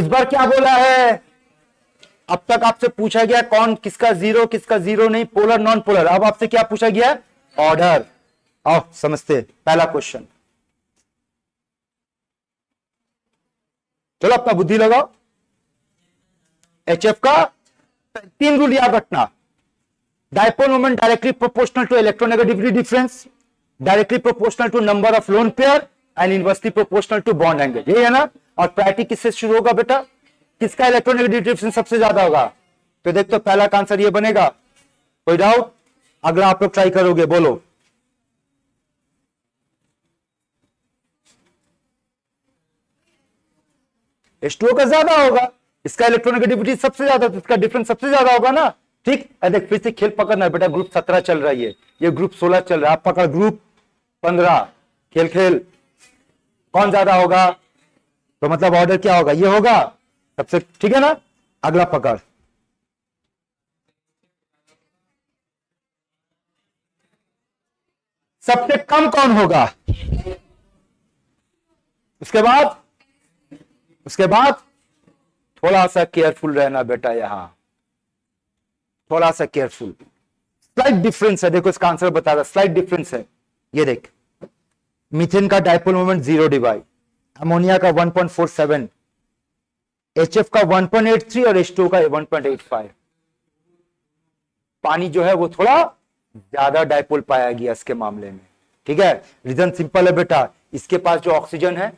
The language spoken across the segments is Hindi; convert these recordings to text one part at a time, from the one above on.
इस बार क्या बोला है? अब तक आपसे पूछा गया कौन किसका जीरो नहीं, पोलर नॉन पोलर। अब आपसे क्या पूछा गया? ऑर्डर। आओ समझते पहला क्वेश्चन। चलो अपना बुद्धि लगाओ। एचएफ का 3 रूल याद रखना। Dipole moment directly proportional to electronegativity difference, directly proportional to number of lone pair and inversely proportional to bond angle. ये है ना। और प्रायोरिटी किससे शुरू होगा बेटा? किसका इलेक्ट्रोनेगेटिविटी डिफरेंस सबसे ज्यादा होगा? तो देख तो पहला का आंसर ये बनेगा। कोई डाउट? अगला आप लोग ट्राई करोगे, बोलो। H2O का ज्यादा होगा, इसका इलेक्ट्रोनेगेटिविटी सबसे ज्यादा, तो इसका डिफरेंस सबसे ज्यादा होगा ना। ठीक है, देख फिर से खेल पकड़ना बेटा। ग्रुप 17 चल रहा है, ये ग्रुप 16 चल रहा है। आप पकड़ ग्रुप 15। खेल कौन ज्यादा होगा? तो मतलब ऑर्डर क्या होगा? ये होगा सबसे, ठीक है ना। अगला पकड़। सबसे कम कौन होगा? उसके बाद थोड़ा सा केयरफुल रहना बेटा, यहां थोड़ा सा केयरफुल। स्लाइट डिफरेंस है, देखो इसका आंसर बता रहा, स्लाइट डिफरेंस है। ये देख, मीथेन का डायपोल मोमेंट 0 डिवाइड, अमोनिया का 1.47, एचएफ का 1.83 और H2O का 1.85। पानी जो है वो थोड़ा ज्यादा डायपोल पाया गया इसके मामले में। ठीक है, रीजन सिंपल है बेटा, इसके पास जो ऑक्सीजन है,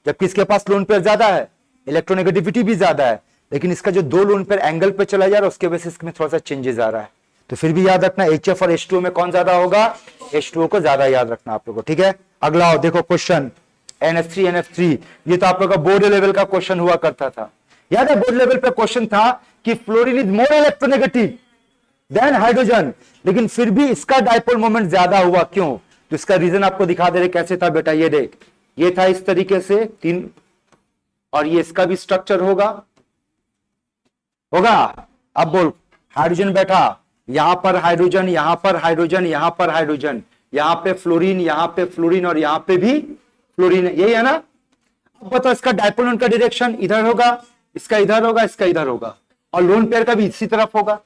जबकि इसके पास लोन पेयर ज्यादा है, इलेक्ट्रोनेगेटिविटी भी ज्यादा है, लेकिन इसका जो 2 लोन पेयर एंगल पे चला जा रहा है, उसके वजह से इसमें थोड़ा सा चेंजेस आ रहा है। तो फिर भी याद रखना HF और H2O में कौन ज्यादा होगा? H2O को ज्यादा याद रखना आप लोगों को। ठीक है, अगला आओ, देखो क्वेश्चन NH3 ये तो आप लोगों का बोर्ड लेवल का क्वेश्चन हुआ करता था। याद है बोर्ड लेवल पे क्वेश्चन था कि fluorine is more electronegative than hydrogen, लेकिन फिर भी इसका डायपोल मोमेंट ज्यादा हुआ, क्यों? तो इसका रीजन आपको दिखा दे रहे, कैसे था बेटा, ये देख, ये था इस तरीके से 3, और ये इसका भी स्ट्रक्चर होगा। अब बोल, हाइड्रोजन बैठा, यहां पर हाइड्रोजन, यहां पर हाइड्रोजन, यहां पर हाइड्रोजन, यहां पे फ्लोरीन, यहां पे फ्लोरीन और यहां पे भी फ्लोरीन, यही है ना। अब बताओ इसका डायपोल मोमेंट का डायरेक्शन इधर होगा, इसका इधर होगा, इसका इधर होगा, और लोन पेयर का भी इसी तरफ होगा।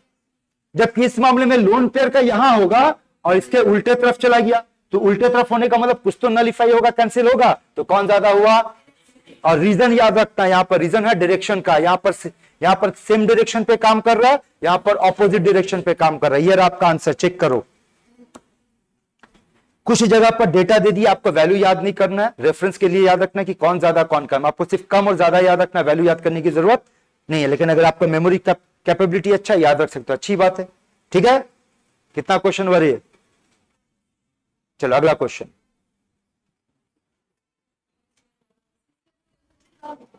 जबकि इस मामले में लोन पेयर का यहां होगा और इसके उल्टे तरफ चला गया, तो उल्टे तरफ होने का मतलब कुछ तो नलिफाई होगा, कैंसिल होगा, तो कौन ज्यादा हुआ? और रीजन याद रखना, यहां पर रीजन है डायरेक्शन का, यहां पर सेम डायरेक्शन पे काम कर रहा है, यहां पर ऑपोजिट डायरेक्शन पे काम कर रहा है। ये आपका आंसर, चेक करो। कुछ जगह पर डेटा दे दिया, आपको वैल्यू याद नहीं करना है, रेफरेंस के लिए याद रखना कि कौन ज्यादा कौन कम। आपको सिर्फ कम और ज्यादा याद रखना, वैल्यू याद करने की जरूरत नहीं है। लेकिन अगर आपका मेमोरी कैपेबिलिटी अच्छा, याद रख सकते हो, अच्छी बात है। ठीक है, कितना क्वेश्चन वरी है? चलो अगला क्वेश्चन,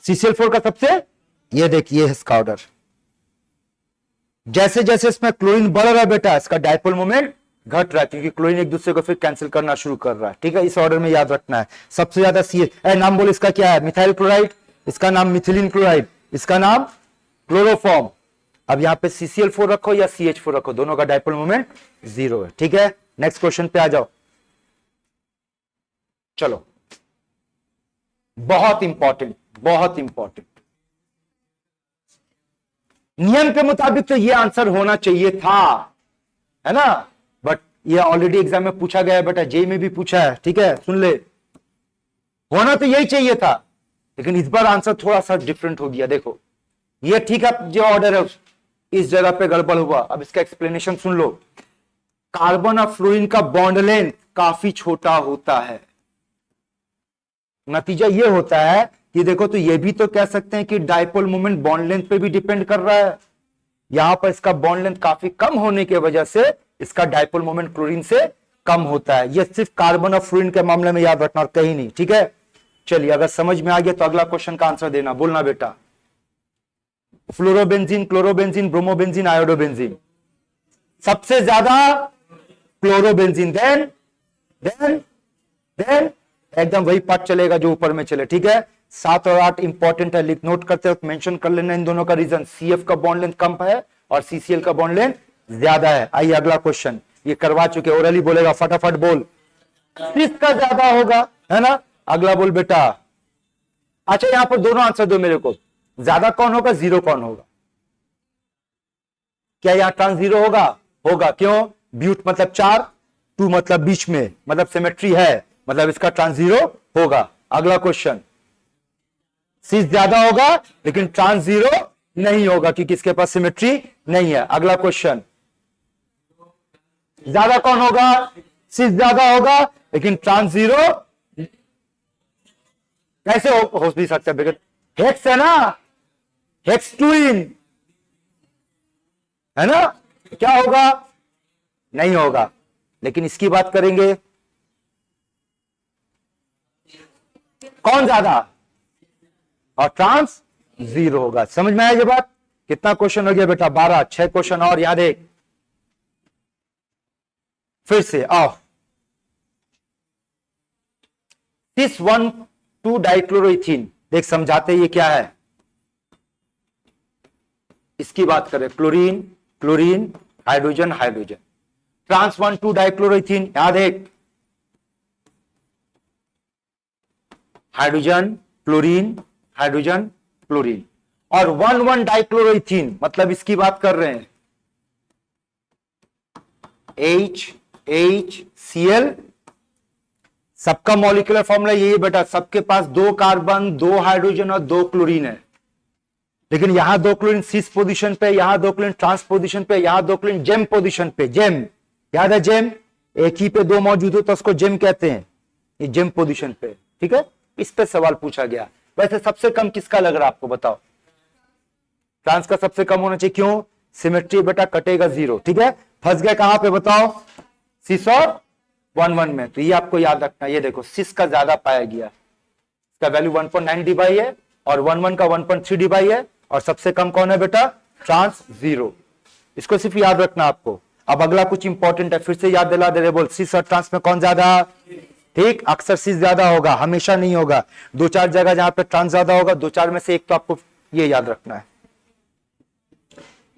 CCl4 का सबसे, ये देखिए इसका ऑर्डर, जैसे जैसे इसमें क्लोरीन बढ़ रहा है बेटा, इसका डायपोल मोमेंट घट रहा है, क्योंकि क्लोरीन एक दूसरे को फिर कैंसिल करना शुरू कर रहा है। ठीक है, इस ऑर्डर में याद रखना है। सबसे ज्यादा नाम बोल, इसका क्या है? मिथाइल क्लोराइड, इसका नाम मिथिलीन क्लोराइड, इसका नाम क्लोरोफॉर्म। अब यहां पे CCl4 रखो या CH4 रखो, दोनों का डायपोल मोमेंट 0 है। ठीक है, नेक्स्ट क्वेश्चन पे आ जाओ। चलो, बहुत इंपॉर्टेंट, बहुत इंपॉर्टेंट, नियम के मुताबिक तो ये आंसर होना चाहिए था, है ना, बट ये ऑलरेडी एग्जाम में पूछा गया है बेटा, जेई में भी पूछा है। ठीक है, सुन ले, होना तो यही चाहिए था, लेकिन इस बार आंसर थोड़ा सा डिफरेंट हो गया। देखो, ये ठीक है, जो ऑर्डर है इस जगह पे गड़बड़ हुआ। अब इसका एक्सप्लेनेशन सुन लो। कार्बन और फ्लोरीन का बॉन्ड लेंथ काफी छोटा होता है। नतीजा ये होता है कि देखो, तो ये भी तो कह सकते हैं कि डायपोल मोमेंट बॉन्ड लेंथ पे भी डिपेंड कर रहा है। यहां पर इसका बॉन्ड लेंथ काफी कम होने की वजह से इसका डायपोल मोमेंट क्लोरीन से कम होता है। ये सिर्फ कार्बन और फ्लोरीन के मामले में याद रखना और कहीं नहीं। ठीक है, चलिए, अगर समझ में आ गया तो अगला क्वेश्चन का आंसर देना, बोलना बेटा। फ्लोरोबेंजीन, क्लोरोबेंजीन, ब्रोमोबेंजीन, आयोडोबेंजीन, सबसे ज्यादा क्लोरोबेंजीन, देन एकदम वही पार्ट चलेगा जो ऊपर में चले। ठीक है, 7 और 8 इंपॉर्टेंट है, लिख नोट करते वक्त मेंशन कर लेना इन दोनों का रीजन। CF का बॉन्ड लेंथ कम है और CCl का बॉन्ड लेंथ ज्यादा है। आइए अगला क्वेश्चन, ये करवा चुके, ओरली बोलेगा, फटाफट बोल। किसका ज्यादा होगा, है ना। अगला बोल बेटा। अच्छा, यहां पर दोनों आंसर दो मेरे को। ज्यादा कौन होगा, जीरो कौन होगा? क्या यहाँ ट्रांस जीरो होगा? होगा। क्यों? ब्यूट मतलब 4, 2 मतलब बीच में, मतलब सिमेट्री है, मतलब इसका ट्रांस जीरो होगा। अगला क्वेश्चन, सिस ज्यादा होगा लेकिन ट्रांस जीरो नहीं होगा क्योंकि इसके पास सिमेट्री नहीं है। अगला क्वेश्चन, ज्यादा कौन होगा? सिस ज्यादा होगा लेकिन ट्रांस जीरो कैसे हो भी सकता है? हेक्स है ना, हेक्स ट्विन है ना, क्या होगा? नहीं होगा। लेकिन इसकी बात करेंगे, कौन ज्यादा? और ट्रांस जीरो होगा। समझ में आया ये बात? कितना क्वेश्चन हो गया बेटा? 12। 6 क्वेश्चन और याद है। फिर से आओ, सिस 1,2 डाइक्लोरोइथीन, देख समझाते ये क्या है, इसकी बात करें। Chlorine chlorine, hydrogen hydrogen, trans 1,2 dichloroethene, याद है, हाइड्रोजन क्लोरीन हाइड्रोजन क्लोरीन। और 1,1 डाइक्लोरोइथीन, मतलब इसकी बात कर रहे हैं, HCl, सबका मॉलिक्यूलर फॉर्मूला यही है बेटा, सबके पास 2 कार्बन 2 हाइड्रोजन और 2 क्लोरीन है। लेकिन यहां 2 क्लोरीन सिस पोजीशन पे, यहां 2 क्लोरीन ट्रांस पोजीशन पे, यहां 2 क्लोरीन जेम पोजीशन पे। जेम याद है, जेम एक ही पे 2 मौजूद हो तो उसको जेम कहते हैं, ये जेम पोजीशन पे। ठीक है, इस पे सवाल पूछा गया। वैसे सबसे कम किसका लग रहा है आपको, बताओ? ट्रांस का सबसे कम होना चाहिए। क्यों? सिमेट्री बेटा, कटेगा जीरो। ठीक है, फंस गए कहां पे बताओ? सिस और 1,1 में। तो ये आपको याद रखना, ये देखो सिस का ज्यादा पाया गया, इसका वैल्यू 1.9 dB है और 1,1 का 1.3 dB है, और सबसे कम कौन है बेटा? Trans zero. इसको सिर्फ याद रखना आपको। अब अगला कुछ इंपॉर्टेंट है, फिर से याद दिला दे रहे, बोल सिस और ट्रांस में कौन ज्यादा? ठीक, अक्सर सिस ज्यादा होगा, हमेशा नहीं होगा। 2-4 जगह जहां पे ट्रांस ज्यादा होगा, 2-4 में से एक तो आपको ये याद रखना है।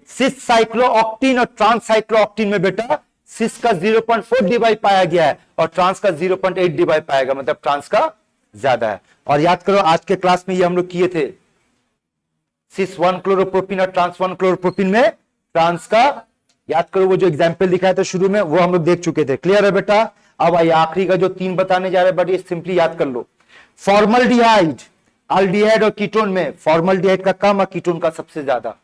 सिस साइक्लोऑक्टीन और ट्रांस साइक्लोऑक्टीन में बेटा सिस का 0.4 dB पाया गया है और ट्रांस का 0.8 dB पाएगा, मतलब ट्रांस का ज्यादा है। और याद करो, आज के क्लास में ये हम लोग किए थे, सिस 1 क्लोरोप्रोपिन और ट्रांस 1 क्लोरोप्रोपिन में ट्रांस का, याद करो वो जो एग्जाम्पल दिखाया था शुरू में, वो हम लोग देख चुके थे। क्लियर है बेटा? अब आइए आखिरी का जो 3 बताने जा रहे हैं, बट ये सिंपली याद कर लो। फॉर्मल्डिहाइड, अल्डिहाइड और कीटोन में फॉर्मल्डिहाइड का कम और कीटोन का सबसे ज्यादा।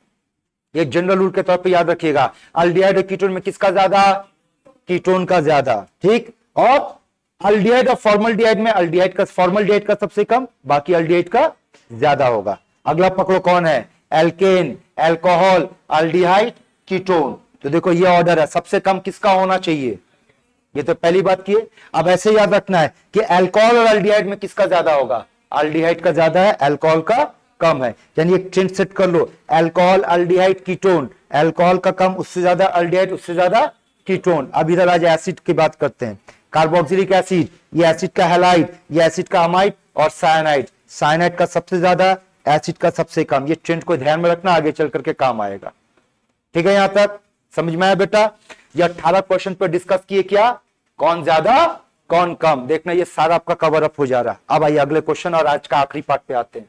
ये जनरल रूल के तौर पे याद रखिएगा। अल्डिहाइड और कीटोन में किसका ज्यादा? कीटोन का ज्यादा। ठीक, और अल्डिहाइड और फॉर्मल्डिहाइड में अल्डिहाइड का, फॉर्मल्डिहाइड का सबसे कम, बाकी अल्डिहाइड का ज्यादा होगा। अगला पकड़ो कौन है? Alkane, alcohol, aldehyde, ketone. तो देखो ये ऑर्डर है, सबसे कम किसका होना चाहिए, ये तो पहली बात की है। अब ऐसे याद रखना है कि अल्कोहल और अल्डिहाइड में किसका ज्यादा होगा? अल्डिहाइड का ज्यादा है, अल्कोहल का कम है। यानी एक ट्रेंड सेट कर लो, अल्कोहल अल्डिहाइड कीटोन, अल्कोहल का कम, उससे ज्यादा अल्डिहाइड, उससे ज्यादा कीटोन। अब इधर आज एसिड की बात करते हैं। कार्बोक्सिलिक एसिड, ये एसिड का हैलाइड, ये एसिड का अमाइड, और साइनाइड, साइनाइड का सबसे ज्यादा, एसिड का सबसे कम। ये ट्रेंड को ध्यान में रखना, आगे चल करके काम आएगा। ठीक है, यहां तक समझ में आया बेटा? ये 18 क्वेश्चन पर डिस्कस किए, क्या कौन ज्यादा कौन कम, देखना ये सारा आपका कवर अप हो जा रहा है। अब आइए अगले क्वेश्चन और आज का आखिरी पार्ट पे आते हैं।